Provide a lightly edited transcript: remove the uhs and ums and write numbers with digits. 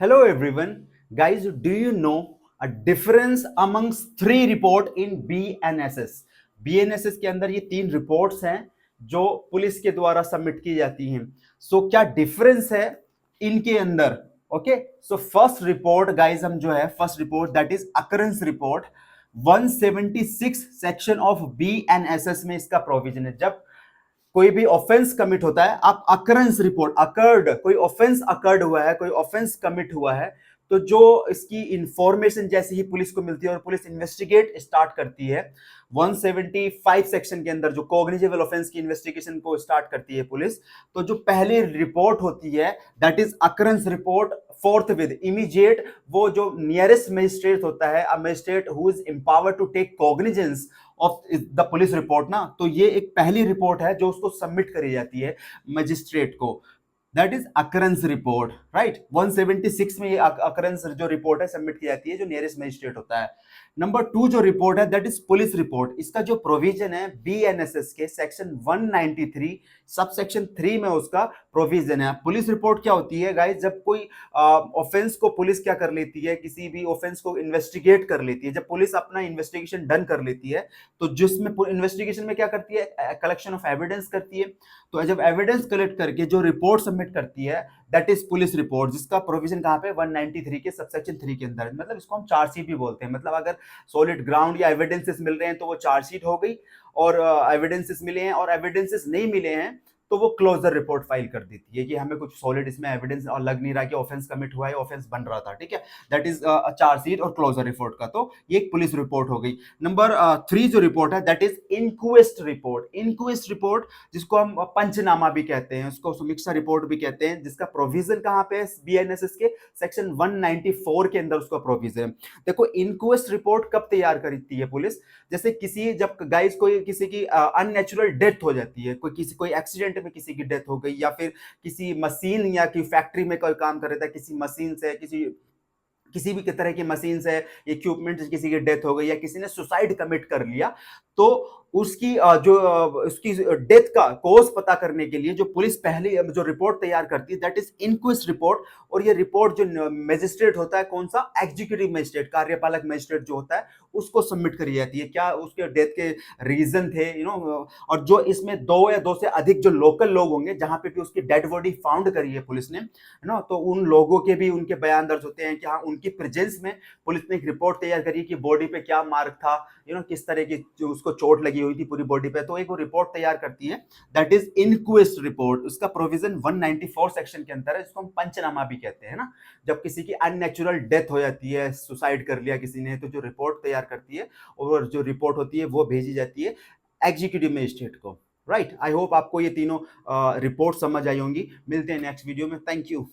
Hello everyone. Guys, do you know a difference amongst three report in BNSS? BNSS के अंदर ये तीन reports हैं जो पुलिस के द्वारा सबमिट की जाती हैं. क्या डिफरेंस है इनके अंदर? Okay, so first report guys, हम जो है first report that is occurrence report 176 section of BNSS में इसका प्रोविजन है. जब कोई भी ऑफेंस कमिट होता है, आप अकरेंस रिपोर्ट, अकर्ड, कोई ऑफेंस अकर्ड हुआ है, कोई ऑफेंस कमिट हुआ है, तो जो इसकी इंफॉर्मेशन जैसे ही पुलिस को मिलती है और पुलिस इन्वेस्टिगेट स्टार्ट करती है 175 सेक्शन के अंदर, जो कॉग्निजेबल ऑफेंस की इन्वेस्टिगेशन को स्टार्ट करती है पुलिस, तो जो पहली रिपोर्ट होती है that is occurrence report. Fourth with immediate, वो जो नियरेस्ट मजिस्ट्रेट होता है, a magistrate who is empowered to take cognizance of the police report ना, तो ये एक पहली रिपोर्ट है जो उसको सबमिट करी जाती है मजिस्ट्रेट को. That is occurrence report, right. 176 में ये अकरेंस जो रिपोर्ट है सबमिट की जाती है जो नियरेस्ट मजिस्ट्रेट होता है. नंबर 2 जो रिपोर्ट है दैट इज पुलिस रिपोर्ट. इसका जो प्रोविजन है BNSS के सेक्शन 193 सब सेक्शन 3 में उसका प्रोविजन है. पुलिस रिपोर्ट क्या होती है गाइस? जब कोई ऑफेंस को पुलिस क्या कर लेती है, किसी भी ऑफेंस को इन्वेस्टिगेट कर लेती है, जब पुलिस अपना इन्वेस्टिगेशन डन कर लेती है, तो जिसमें इन्वेस्टिगेशन में क्या करती है, कलेक्शन ऑफ एविडेंस करती है. तो जब एविडेंस कलेक्ट करके जो रिपोर्ट सबमिट करती है दैट इज पुलिस रिपोर्ट, जिसका प्रोविजन कहां पे 193 के सबसेक्शन 3 के अंदर. मतलब इसको हम चार्जशीट भी बोलते हैं. मतलब अगर सॉलिड ग्राउंड या एविडेंसेस मिल रहे हैं तो वो चार्जशीट हो गई, और एविडेंसेस मिले हैं और एविडेंसेस नहीं मिले हैं तो वो क्लोजर रिपोर्ट फाइल कर देती है कि हमें कुछ सॉलिड इसमें एविडेंस और लग नहीं रहा कि ऑफेंस कमिट हुआ है, ऑफेंस बन रहा था. ठीक है, दैट इज चार्जशीट और क्लोजर रिपोर्ट का. तो ये एक पुलिस रिपोर्ट हो गई. नंबर 3 जो रिपोर्ट है that is inquest report. Inquest report जिसको हम पंचनामा भी कहते हैं, उसको समीक्षा रिपोर्ट भी कहते हैं, जिसका प्रोविजन कहां पे है, BNSS के सेक्शन 194 के अंदर उसका प्रोविजन है. देखो, इंक्वेस्ट रिपोर्ट कब तैयार करती है पुलिस? जैसे किसी, जब गाइस कोई किसी की अननेचुरल डेथ हो जाती है, कोई एक्सीडेंट में किसी की डेथ हो गई, या फिर किसी मशीन या की फैक्ट्री में कोई काम कर रहा था, किसी मशीन से किसी भी तरह की मशीन से इक्विपमेंट से किसी की डेथ हो गई, या किसी ने सुसाइड कमिट कर लिया, तो उसकी उसकी डेथ का कोज पता करने के लिए जो पुलिस पहले जो रिपोर्ट तैयार करती है दैट इज इंक्वेस्ट रिपोर्ट. और ये रिपोर्ट जो मजिस्ट्रेट होता है, कौन सा, एग्जीक्यूटिव मजिस्ट्रेट, कार्यपालक मजिस्ट्रेट जो होता है, उसको सबमिट करी जाती है. क्या उसके डेथ के रीजन थे, और जो इसमें दो या दो से अधिक जो लोकल लोग होंगे जहां पे भी उसकी डेड बॉडी फाउंड करी है पुलिस ने, है ना, तो उन लोगों के भी उनके बयान दर्ज होते हैं कि हाँ, उनकी प्रेजेंस में पुलिस ने एक रिपोर्ट तैयार करी कि बॉडी पे क्या मार्क था, किस तरह की जो उसको चोट लगी हुई थी पूरी बॉडी पे. तो एक वो रिपोर्ट तैयार करती है दैट इज इंक्वेस्ट रिपोर्ट. उसका प्रोविजन 194 सेक्शन के अंदर है, जिसको हम पंचनामा भी कहते हैं ना. जब किसी की अननेचुरल डेथ हो जाती है, सुसाइड कर लिया किसी ने, तो जो रिपोर्ट तैयार करती है और जो रिपोर्ट होती है वो भेजी जाती है एग्जीक्यूटिव मजिस्ट्रेट को. राइट, आई होप आपको ये तीनों रिपोर्ट समझ आई होंगी. मिलते हैं नेक्स्ट वीडियो में. Thank you.